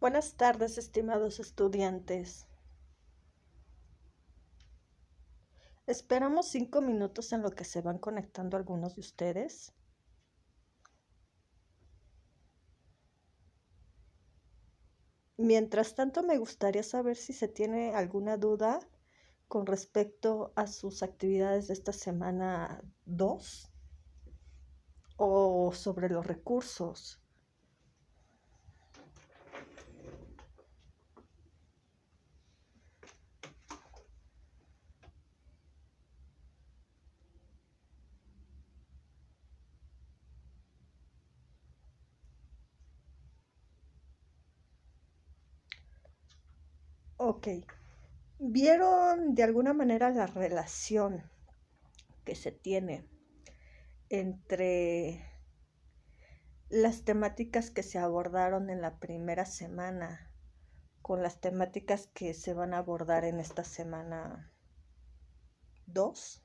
Buenas tardes, estimados estudiantes. Esperamos 5 minutos en lo que se van conectando algunos de ustedes. Mientras tanto, me gustaría saber si se tiene alguna duda con respecto a sus actividades de esta semana 2 o sobre los recursos. Ok. ¿Vieron de alguna manera la relación que se tiene entre las temáticas que se abordaron en la primera semana con las temáticas que se van a abordar en esta semana 2?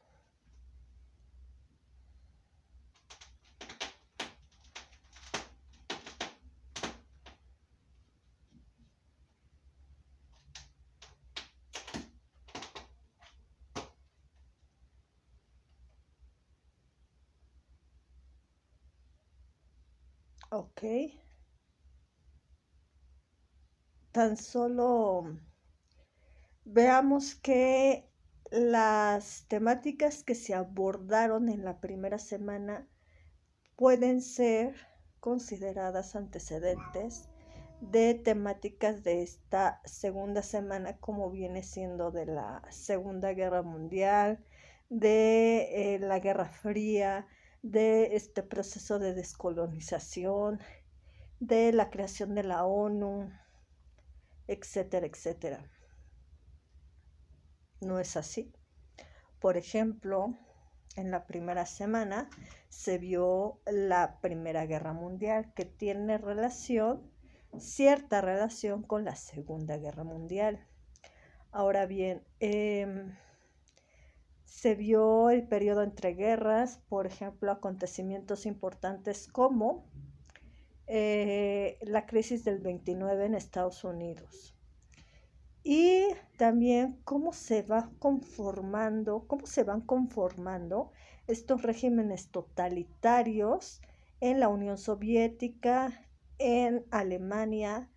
Ok. Tan solo veamos que las temáticas que se abordaron en la primera semana pueden ser consideradas antecedentes de temáticas de esta segunda semana, como viene siendo de la Segunda Guerra Mundial, de la Guerra Fría, de este proceso de descolonización, de la creación de la ONU, etcétera, etcétera. ¿No es así? Por ejemplo, en la primera semana se vio la Primera Guerra Mundial, que tiene cierta relación con la Segunda Guerra Mundial. Ahora bien, se vio el periodo entre guerras, por ejemplo, acontecimientos importantes como la crisis del 29 en Estados Unidos. Y también cómo se van conformando estos regímenes totalitarios en la Unión Soviética, en Alemania,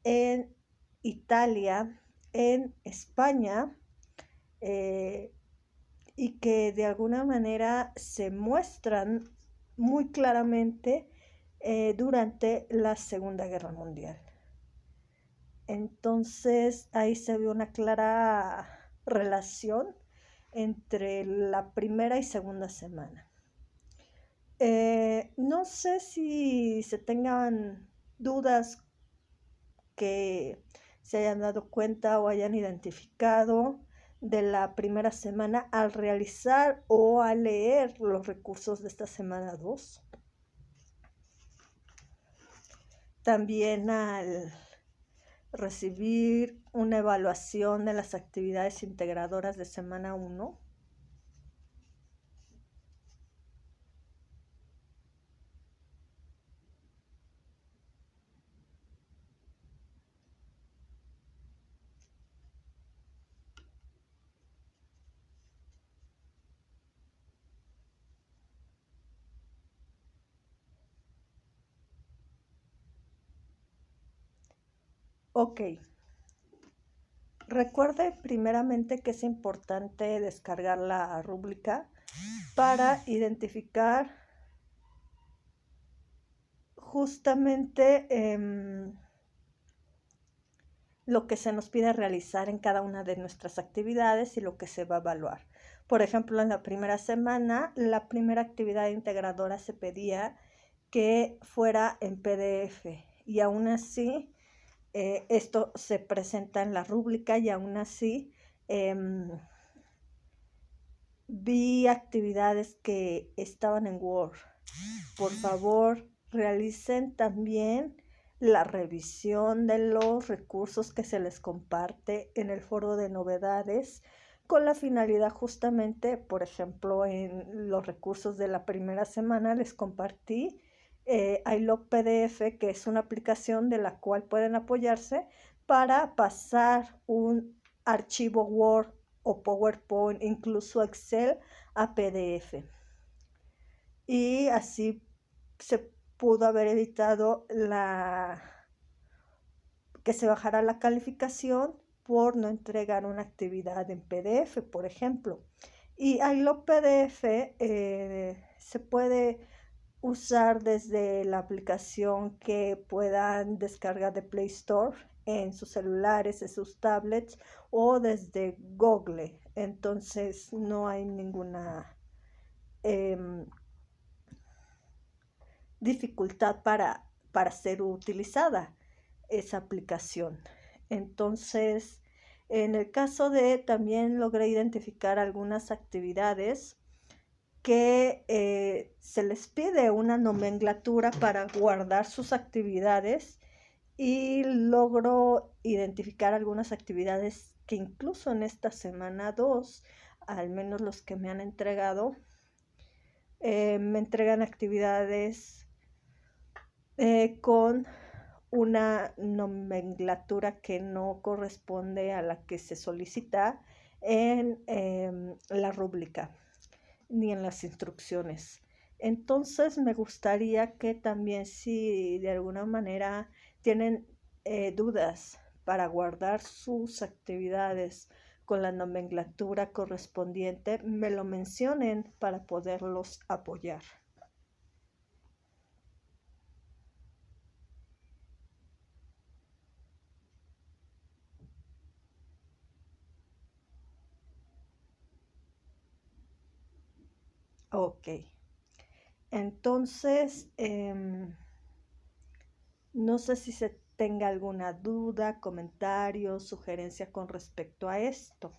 en Italia, en España, y que de alguna manera se muestran muy claramente durante la Segunda Guerra Mundial. Entonces ahí se ve una clara relación entre la primera y segunda semana. No sé si se tengan dudas que se hayan dado cuenta o hayan identificado de la primera semana al realizar o al leer los recursos de esta semana 2. También al recibir una evaluación de las actividades integradoras de semana 1. Ok. Recuerde primeramente que es importante descargar la rúbrica para identificar justamente lo que se nos pide realizar en cada una de nuestras actividades y lo que se va a evaluar. Por ejemplo, en la primera semana, la primera actividad integradora se pedía que fuera en PDF y aún así esto se presenta en la rúbrica y aún así vi actividades que estaban en Word. Por favor, realicen también la revisión de los recursos que se les comparte en el foro de novedades con la finalidad justamente, por ejemplo, en los recursos de la primera semana les compartí iLog PDF, que es una aplicación de la cual pueden apoyarse para pasar un archivo Word o PowerPoint, incluso Excel, a PDF. Y así se pudo haber evitado que se bajara la calificación por no entregar una actividad en PDF, por ejemplo. Y iLog PDF se puede usar desde la aplicación que puedan descargar de Play Store en sus celulares, en sus tablets o desde Google. Entonces no hay ninguna dificultad para ser utilizada esa aplicación. Entonces, en el caso de, también logré identificar algunas actividades que se les pide una nomenclatura para guardar sus actividades, y logro identificar algunas actividades que incluso en esta semana 2, al menos los que me han entregado, me entregan actividades con una nomenclatura que no corresponde a la que se solicita en la rúbrica ni en las instrucciones. Entonces me gustaría que también, si de alguna manera tienen dudas para guardar sus actividades con la nomenclatura correspondiente, me lo mencionen para poderlos apoyar. Ok. Entonces, no sé si se tenga alguna duda, comentario, sugerencia con respecto a esto.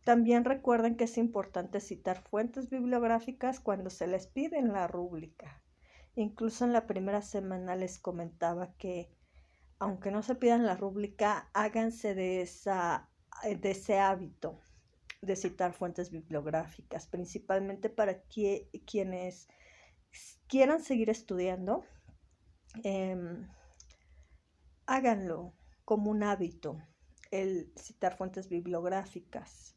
También recuerden que es importante citar fuentes bibliográficas cuando se les pide en la rúbrica. Incluso en la primera semana les comentaba que, aunque no se pida en la rúbrica, háganse de ese hábito de citar fuentes bibliográficas, principalmente para quienes quieran seguir estudiando. Háganlo como un hábito, el citar fuentes bibliográficas.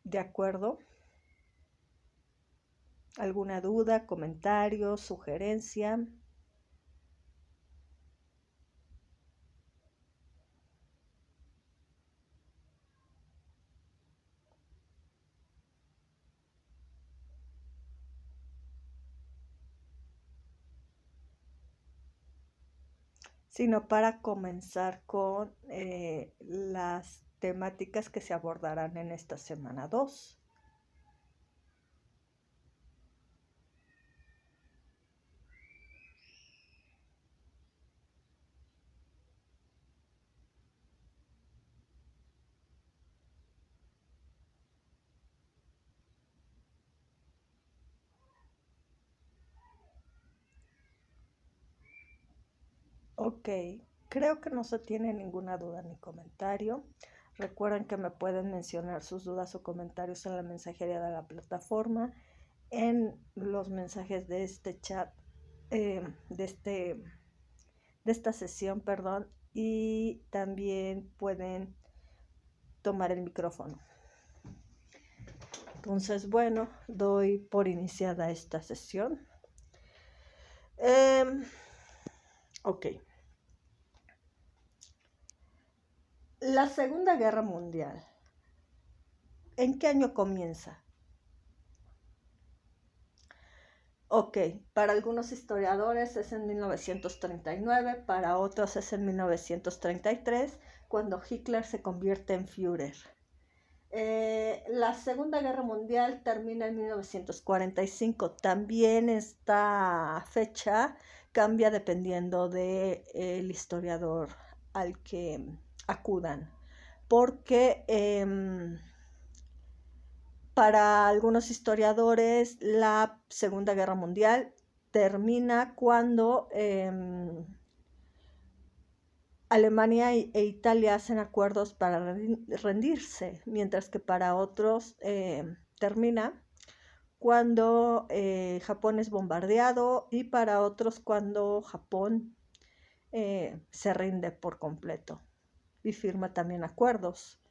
¿De acuerdo? ¿Alguna duda, comentario, sugerencia? Sino para comenzar con las temáticas que se abordarán en esta semana 2. Ok, creo que no se tiene ninguna duda ni comentario. Recuerden que me pueden mencionar sus dudas o comentarios en la mensajería de la plataforma, en los mensajes de este chat, de esta sesión, perdón, y también pueden tomar el micrófono. Entonces, bueno, doy por iniciada esta sesión. Ok. La Segunda Guerra Mundial, ¿en qué año comienza? Ok, para algunos historiadores es en 1939, para otros es en 1933, cuando Hitler se convierte en Führer. La Segunda Guerra Mundial termina en 1945. También esta fecha cambia dependiendo del historiador al que acudan, porque para algunos historiadores la Segunda Guerra Mundial termina cuando Alemania e Italia hacen acuerdos para rendirse, mientras que para otros termina cuando Japón es bombardeado y para otros cuando Japón se rinde por completo y firma también acuerdos.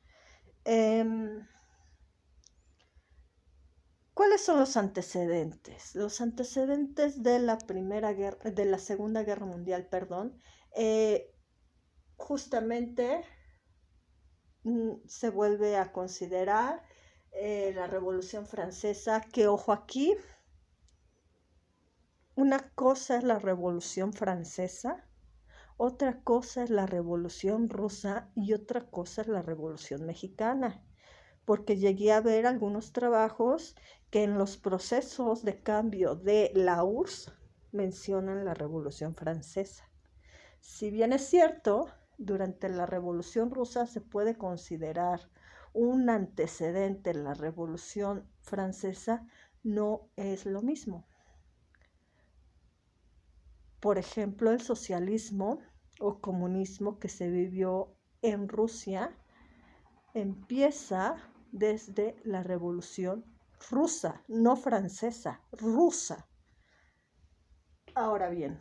¿Cuáles son los antecedentes? Los antecedentes de la Segunda Guerra Mundial, justamente se vuelve a considerar la Revolución Francesa, que ojo aquí, una cosa es la Revolución Francesa, otra cosa es la Revolución Rusa y otra cosa es la Revolución Mexicana, porque llegué a ver algunos trabajos que en los procesos de cambio de la URSS mencionan la Revolución Francesa. Si bien es cierto, durante la Revolución Rusa se puede considerar un antecedente en la Revolución Francesa, no es lo mismo. Por ejemplo, el socialismo o comunismo que se vivió en Rusia empieza desde la Revolución Rusa, no francesa, rusa. Ahora bien,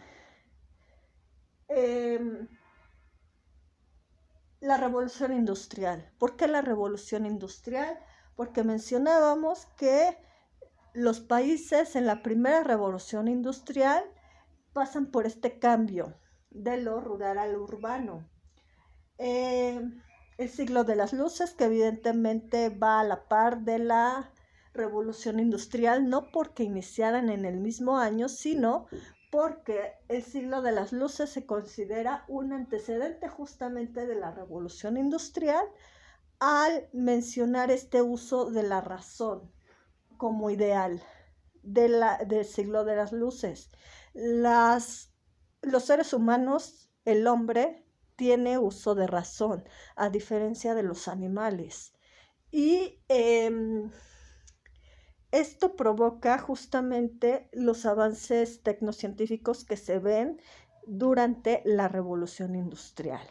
la revolución industrial. ¿Por qué la revolución industrial? Porque mencionábamos que los países en la primera revolución industrial pasan por este cambio de lo rural al urbano. El siglo de las luces, que evidentemente va a la par de la revolución industrial, no porque iniciaran en el mismo año, sino porque el siglo de las luces se considera un antecedente justamente de la revolución industrial al mencionar este uso de la razón como ideal del siglo de las luces. Los seres humanos, el hombre, tiene uso de razón, a diferencia de los animales. Y esto provoca justamente los avances tecnocientíficos que se ven durante la revolución industrial.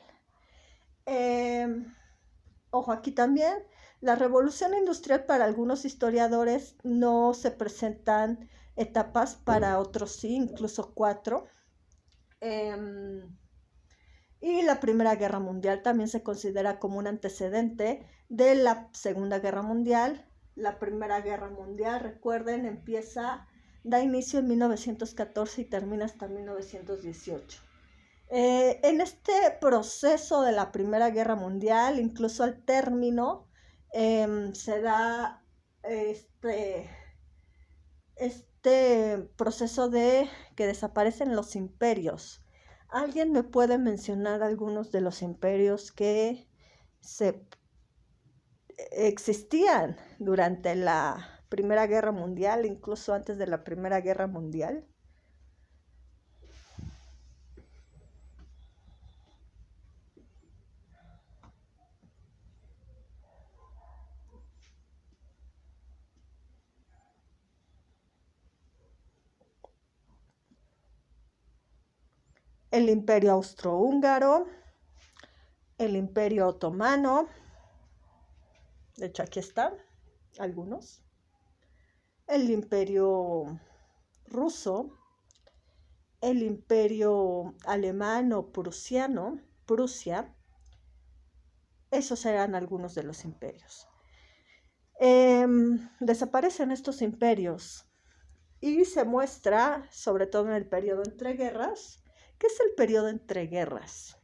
Ojo, aquí también, la revolución industrial para algunos historiadores no se presentan etapas, para otros sí, incluso 4. Y la Primera Guerra Mundial también se considera como un antecedente de la Segunda Guerra Mundial. La Primera Guerra Mundial, recuerden, da inicio en 1914 y termina hasta 1918. En este proceso de la Primera Guerra Mundial, incluso al término, se da este proceso de que desaparecen los imperios. ¿Alguien me puede mencionar algunos de los imperios que existían durante la Primera Guerra Mundial, incluso antes de la Primera Guerra Mundial? El Imperio Austrohúngaro, el Imperio Otomano, de hecho aquí están algunos, el Imperio Ruso, el Imperio Alemán o Prusiano, Prusia. Esos eran algunos de los imperios. Desaparecen estos imperios y se muestra, sobre todo en el periodo entre guerras. ¿Qué es el periodo entre guerras?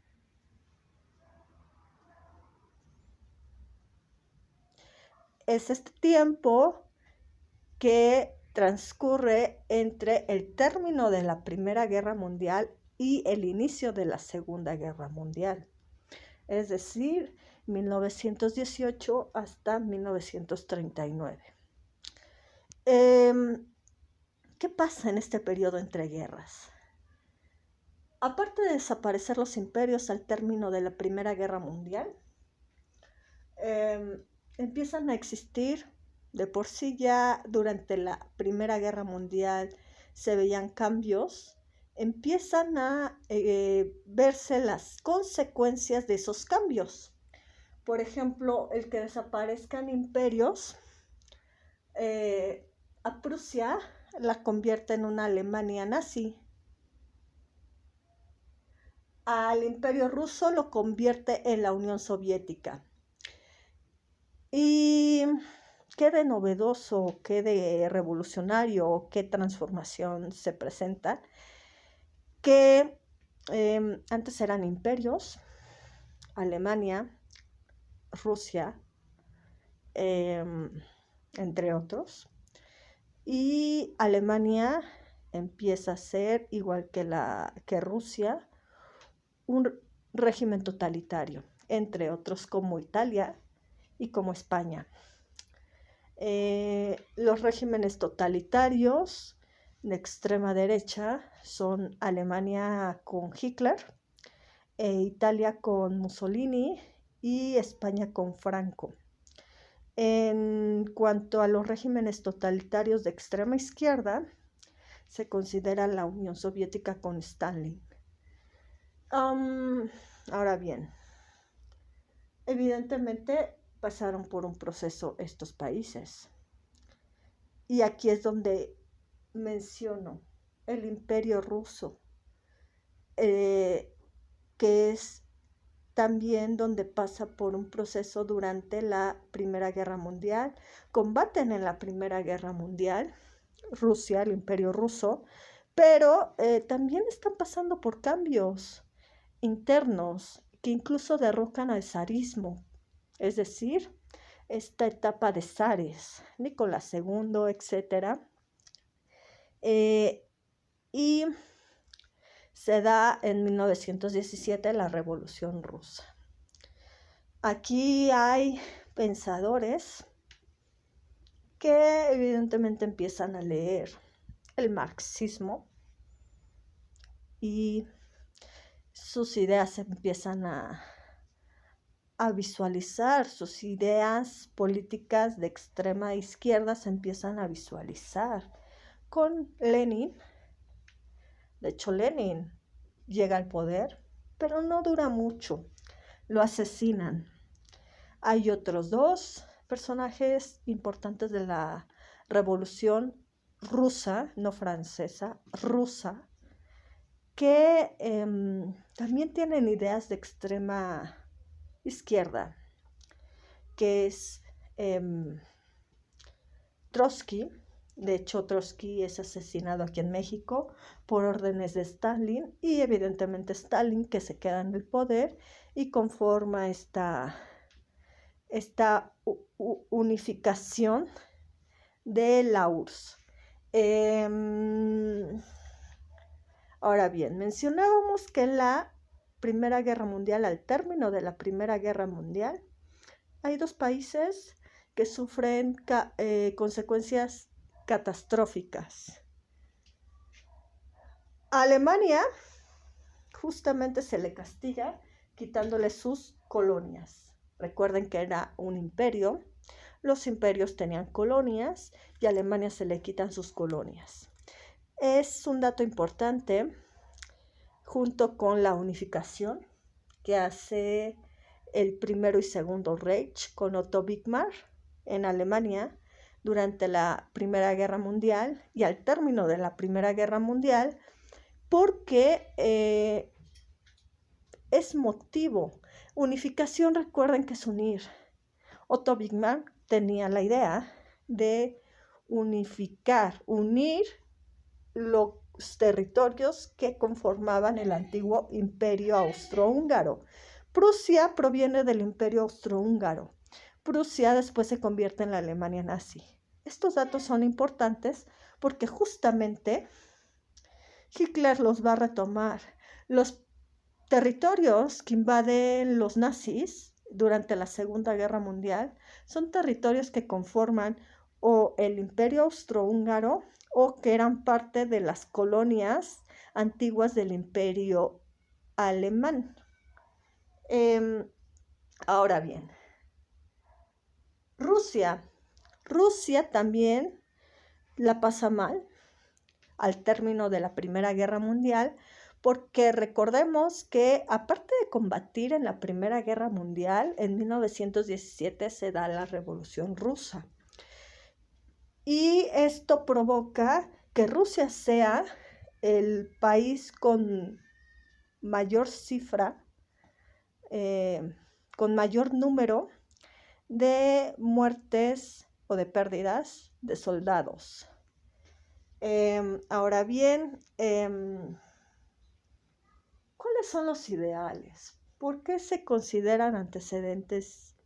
Es este tiempo que transcurre entre el término de la Primera Guerra Mundial y el inicio de la Segunda Guerra Mundial. Es decir, 1918 hasta 1939. ¿Qué pasa en este periodo entre guerras? Aparte de desaparecer los imperios al término de la Primera Guerra Mundial, empiezan a existir, de por sí ya durante la Primera Guerra Mundial se veían cambios empiezan a verse las consecuencias de esos cambios. Por ejemplo, el que desaparezcan imperios, a Prusia la convierte en una Alemania nazi. Al Imperio Ruso lo convierte en la Unión Soviética. ¿Y qué de novedoso, qué de revolucionario, qué transformación se presenta? Que antes eran imperios, Alemania, Rusia, entre otros, y Alemania empieza a ser, igual que Rusia, un régimen totalitario, entre otros como Italia y como España. Los regímenes totalitarios de extrema derecha son Alemania con Hitler, Italia con Mussolini y España con Franco. En cuanto a los regímenes totalitarios de extrema izquierda, se considera la Unión Soviética con Stalin. Ahora bien, evidentemente pasaron por un proceso estos países. Y aquí es donde menciono el Imperio Ruso, que es también donde pasa por un proceso durante la Primera Guerra Mundial. Combaten en la Primera Guerra Mundial, Rusia, el Imperio Ruso, pero también están pasando por cambios internos que incluso derrocan al zarismo, es decir, esta etapa de zares, Nicolás II, etc. Y se da en 1917 la Revolución Rusa. Aquí hay pensadores que evidentemente empiezan a leer el marxismo y sus ideas empiezan a visualizar, sus ideas políticas de extrema izquierda se empiezan a visualizar con Lenin. De hecho, Lenin llega al poder, pero no dura mucho, lo asesinan. Hay otros dos personajes importantes de la Revolución Rusa, no francesa, rusa, que también tienen ideas de extrema izquierda, que es Trotsky. De hecho, Trotsky es asesinado aquí en México por órdenes de Stalin y evidentemente Stalin, que se queda en el poder y conforma esta unificación de la URSS. Ahora bien, mencionábamos que en la Primera Guerra Mundial, al término de la Primera Guerra Mundial, hay dos países que sufren consecuencias catastróficas. A Alemania justamente se le castiga quitándole sus colonias. Recuerden que era un imperio, los imperios tenían colonias y a Alemania se le quitan sus colonias. Es un dato importante, junto con la unificación que hace el Primero y Segundo Reich con Otto Bismarck en Alemania durante la Primera Guerra Mundial y al término de la Primera Guerra Mundial, porque es motivo. Unificación, recuerden que es unir. Otto Bismarck tenía la idea de unificar, unir los territorios que conformaban el antiguo Imperio Austrohúngaro. Prusia proviene del Imperio Austrohúngaro. Prusia después se convierte en la Alemania nazi. Estos datos son importantes porque justamente Hitler los va a retomar. Los territorios que invaden los nazis durante la Segunda Guerra Mundial son territorios que conforman o el Imperio Austrohúngaro o que eran parte de las colonias antiguas del Imperio Alemán. Ahora bien, Rusia también la pasa mal. al término de la Primera Guerra Mundial, porque recordemos que aparte de combatir en la Primera Guerra Mundial, en 1917 se da la Revolución Rusa. Y esto provoca que Rusia sea el país con mayor cifra, con mayor número de muertes o de pérdidas de soldados. Ahora bien, ¿cuáles son los ideales? ¿Por qué se consideran antecedentes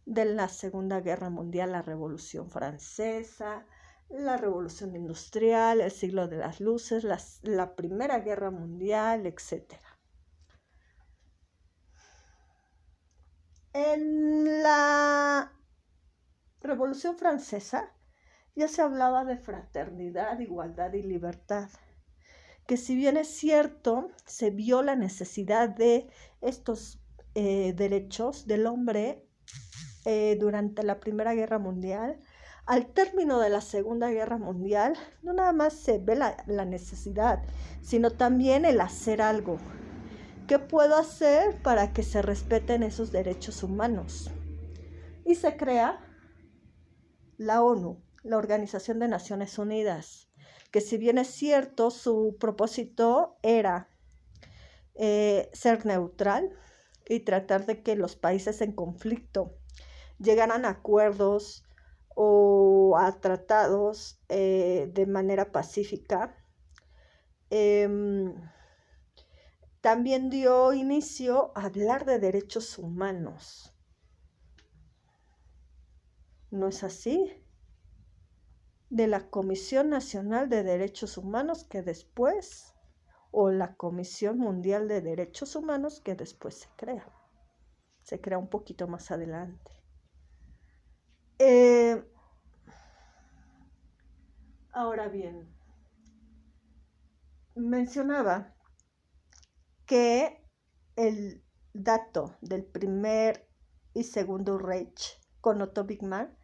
de la Segunda Guerra Mundial la Revolución Francesa, la Revolución Industrial, el siglo de las luces, la Primera Guerra Mundial, etcétera? En la Revolución Francesa ya se hablaba de fraternidad, igualdad y libertad, que si bien es cierto, se vio la necesidad de estos derechos del hombre durante la Primera Guerra Mundial, al término de la Segunda Guerra Mundial, no nada más se ve la necesidad, sino también el hacer algo. ¿Qué puedo hacer para que se respeten esos derechos humanos? Y se crea la ONU, la Organización de Naciones Unidas, que si bien es cierto, su propósito era ser neutral y tratar de que los países en conflicto llegaran a acuerdos o a tratados de manera pacífica. También dio inicio a hablar de derechos humanos. ¿No es así? De la Comisión Nacional de Derechos Humanos que después, o la Comisión Mundial de Derechos Humanos que después se crea. Se crea un poquito más adelante. Ahora bien, mencionaba que el dato del primer y segundo Reich con Otto Wigmann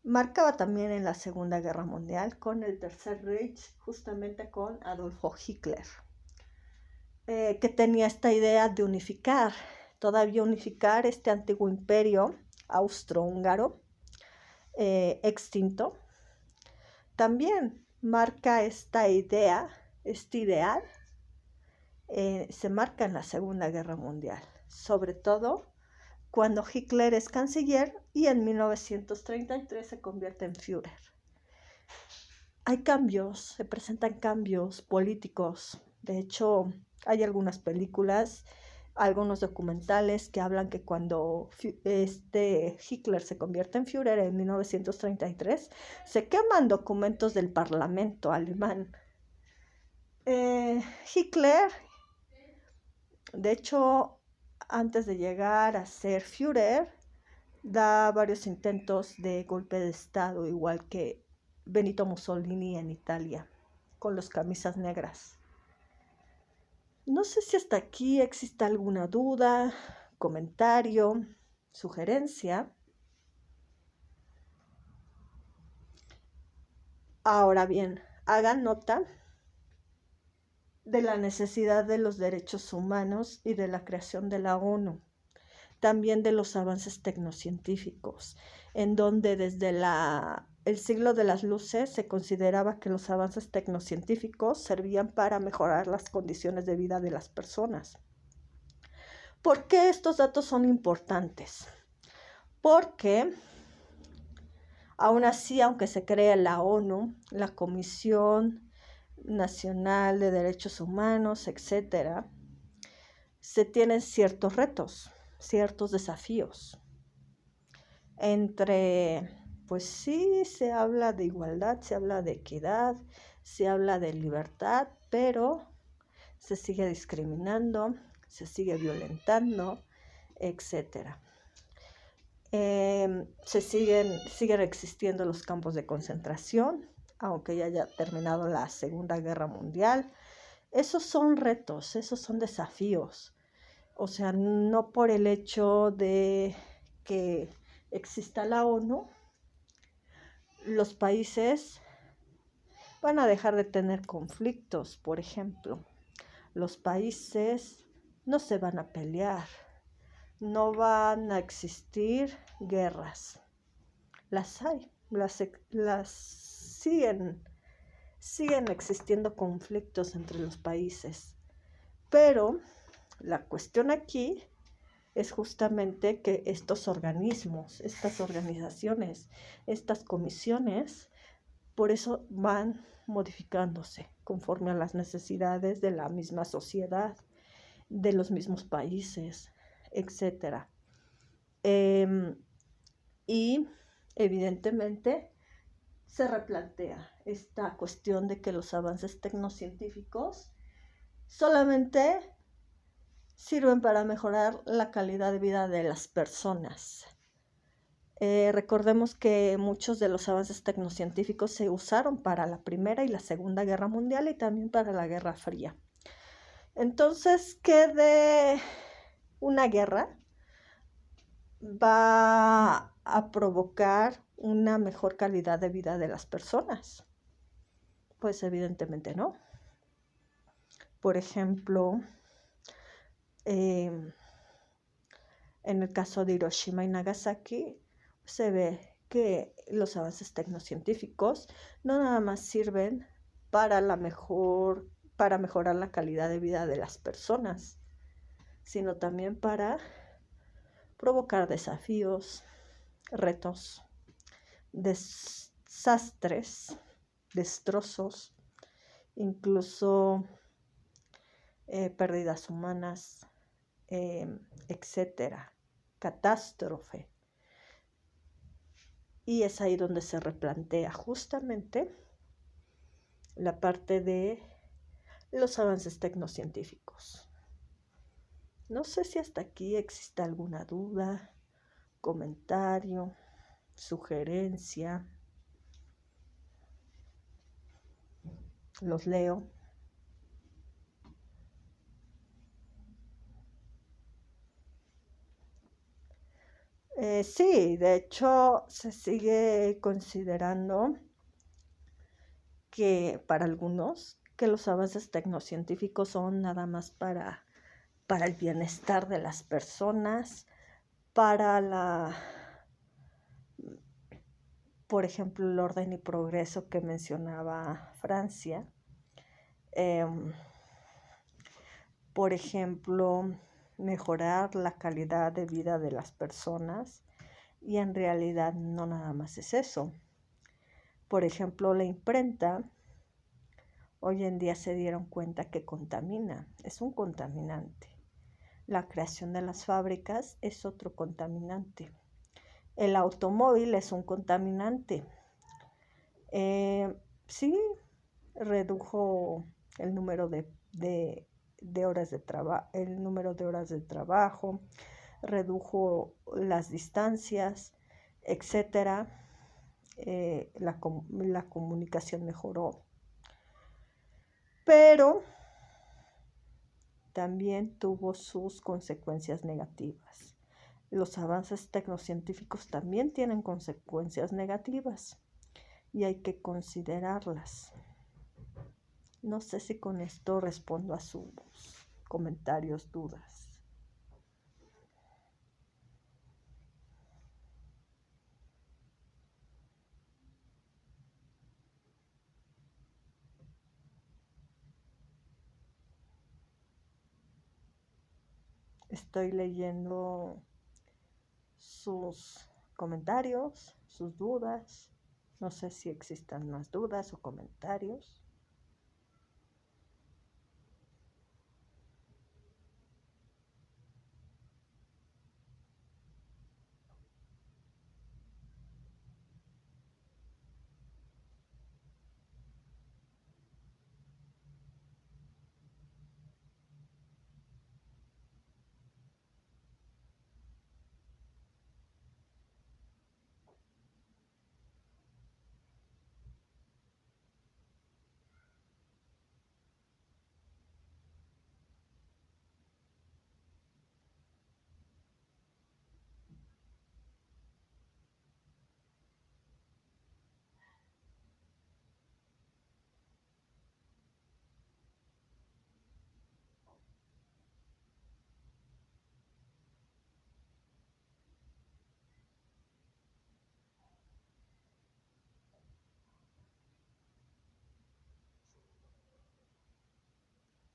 marcaba también en la Segunda Guerra Mundial con el Tercer Reich, justamente con Adolfo Hitler, que tenía esta idea de todavía unificar este antiguo imperio austrohúngaro extinto. También marca esta idea, este ideal, se marca en la Segunda Guerra Mundial, sobre todo cuando Hitler es canciller y en 1933 se convierte en Führer. Hay cambios, se presentan cambios políticos. De hecho, hay algunas películas, algunos documentales que hablan que cuando Hitler se convierte en Führer en 1933, se queman documentos del Parlamento alemán. Hitler, de hecho, antes de llegar a ser Führer, da varios intentos de golpe de Estado, igual que Benito Mussolini en Italia, con los camisas negras. No sé si hasta aquí existe alguna duda, comentario, sugerencia. Ahora bien, hagan nota de la necesidad de los derechos humanos y de la creación de la ONU, también de los avances tecnocientíficos, en donde desde el siglo de las luces se consideraba que los avances tecnocientíficos servían para mejorar las condiciones de vida de las personas. ¿Por qué estos datos son importantes? Porque aún así, aunque se cree la ONU, la Comisión Nacional de Derechos Humanos, etcétera, se tienen ciertos retos, ciertos desafíos. Pues sí, se habla de igualdad, se habla de equidad, se habla de libertad, pero se sigue discriminando, se sigue violentando, etcétera. Siguen existiendo los campos de concentración, aunque ya haya terminado la Segunda Guerra Mundial. Esos son retos, esos son desafíos. O sea, no por el hecho de que exista la ONU, los países van a dejar de tener conflictos. Por ejemplo, los países no se van a pelear, no van a existir guerras. Las hay, las siguen existiendo conflictos entre los países. Pero la cuestión aquí es justamente que estos organismos, estas organizaciones, estas comisiones, por eso van modificándose conforme a las necesidades de la misma sociedad, de los mismos países, etc. Y evidentemente se replantea esta cuestión de que los avances tecnocientíficos solamente sirven para mejorar la calidad de vida de las personas. Recordemos que muchos de los avances tecnocientíficos se usaron para la Primera y la Segunda Guerra Mundial y también para la Guerra Fría. Entonces, ¿qué de una guerra va a provocar una mejor calidad de vida de las personas? Pues evidentemente no. Por ejemplo, en el caso de Hiroshima y Nagasaki, se ve que los avances tecnocientíficos no nada más sirven para mejorar la calidad de vida de las personas, sino también para provocar desafíos, retos, desastres, destrozos, incluso pérdidas humanas, etcétera, catástrofe. Y es ahí donde se replantea justamente la parte de los avances tecnocientíficos. No sé si hasta aquí existe alguna duda, comentario, sugerencia. Los leo. Sí, de hecho se sigue considerando que para algunos que los avances tecnocientíficos son nada más para el bienestar de las personas, por ejemplo, el orden y progreso que mencionaba Francia. Por ejemplo, mejorar la calidad de vida de las personas, y en realidad no nada más es eso. Por ejemplo, la imprenta, hoy en día se dieron cuenta que contamina, es un contaminante. La creación de las fábricas es otro contaminante. El automóvil es un contaminante. Sí, redujo el número de horas de trabajo, el número de horas de trabajo, redujo las distancias, etcétera. La comunicación mejoró, pero también tuvo sus consecuencias negativas. Los avances tecnocientíficos también tienen consecuencias negativas y hay que considerarlas. No sé si con esto respondo a sus comentarios, dudas. Estoy leyendo sus comentarios, sus dudas. No sé si existan más dudas o comentarios.